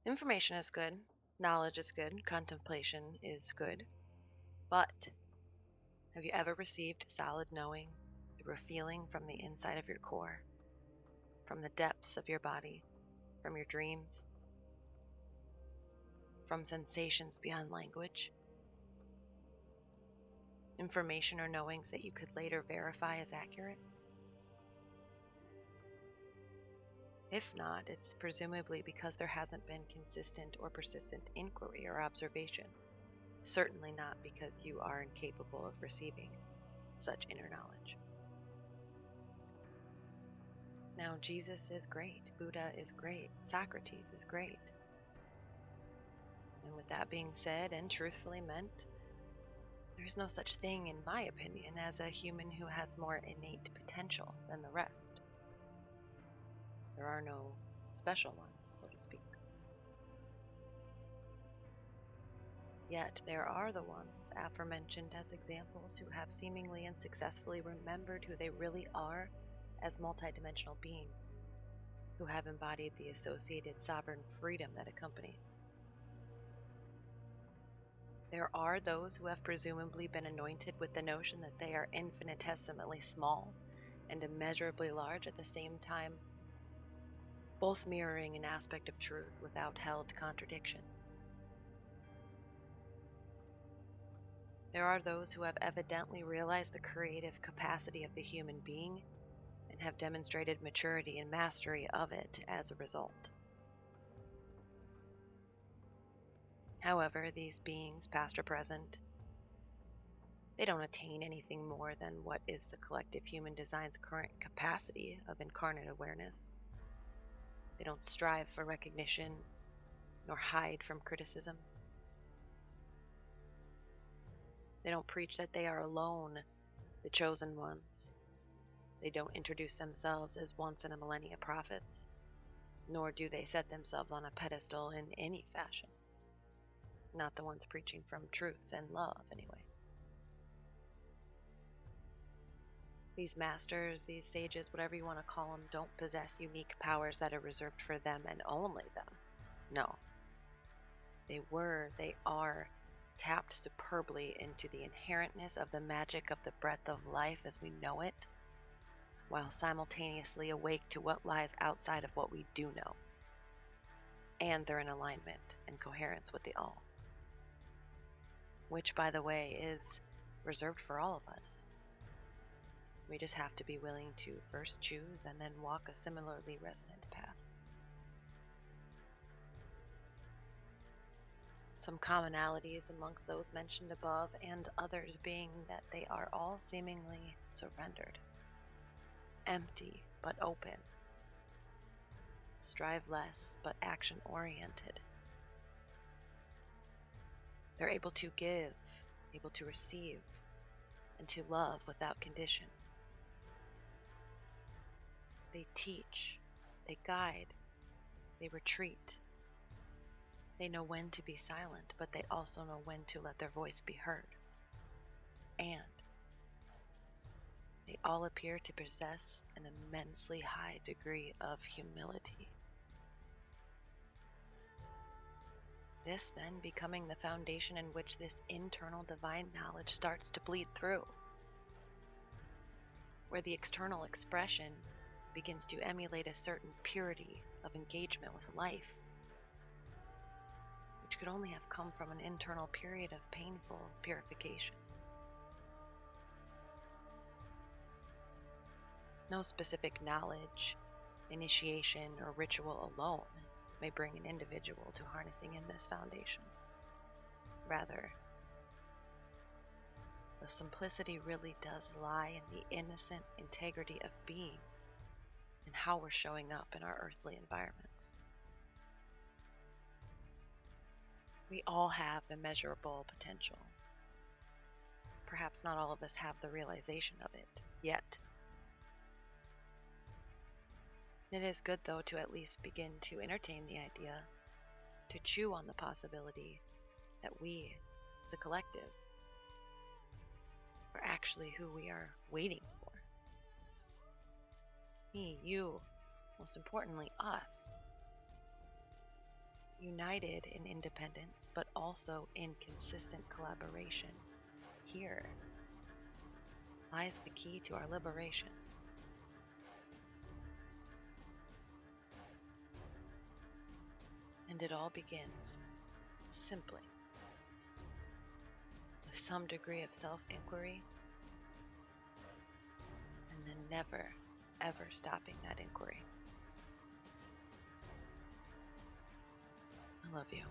Information is good, knowledge is good, contemplation is good, but have you ever received solid knowing through a feeling from the inside of your core, from the depths of your body, from your dreams, from sensations beyond language? Information or knowings that you could later verify as accurate? If not, it's presumably because there hasn't been consistent or persistent inquiry or observation. Certainly not because you are incapable of receiving such inner knowledge. Now, Jesus is great, Buddha is great, Socrates is great. And with that being said and truthfully meant, there's no such thing, in my opinion, as a human who has more innate potential than the rest. There are no special ones, so to speak. Yet there are the ones aforementioned as examples who have seemingly and successfully remembered who they really are as multidimensional beings, who have embodied the associated sovereign freedom that accompanies. There are those who have presumably been anointed with the notion that they are infinitesimally small and immeasurably large at the same time, both mirroring an aspect of truth without held contradiction. There are those who have evidently realized the creative capacity of the human being and have demonstrated maturity and mastery of it as a result. However, these beings, past or present, they don't attain anything more than what is the collective human design's current capacity of incarnate awareness. They don't strive for recognition nor hide from criticism. They don't preach that they are alone, the chosen ones. They don't introduce themselves as once in a millennia prophets, nor do they set themselves on a pedestal in any fashion. Not the ones preaching from truth and love, anyway. These masters, these sages, whatever you want to call them, don't possess unique powers that are reserved for them and only them. No. They are tapped superbly into the inherentness of the magic of the breath of life as we know it, while simultaneously awake to what lies outside of what we do know. And they're in alignment and coherence with the all. Which, by the way, is reserved for all of us. We just have to be willing to first choose and then walk a similarly resonant path. Some commonalities amongst those mentioned above and others being that they are all seemingly surrendered, empty but open, strive less but action-oriented. They're able to give, able to receive, and to love without condition. They teach, they guide, they retreat. They know when to be silent, but they also know when to let their voice be heard. And they all appear to possess an immensely high degree of humility. This then becoming the foundation in which this internal divine knowledge starts to bleed through, where the external expression begins to emulate a certain purity of engagement with life, which could only have come from an internal period of painful purification. No specific knowledge, initiation, or ritual alone may bring an individual to harnessing in this foundation. Rather, the simplicity really does lie in the innocent integrity of being and how we're showing up in our earthly environments. We all have immeasurable potential. Perhaps not all of us have the realization of it yet. It is good, though, to at least begin to entertain the idea, to chew on the possibility that we, as a collective, are actually who we are waiting for. Me, you, most importantly, us. united in independence, but also in consistent collaboration. Here lies the key to our liberation. And it all begins simply with some degree of self-inquiry, and then never, ever stopping that inquiry. I love you.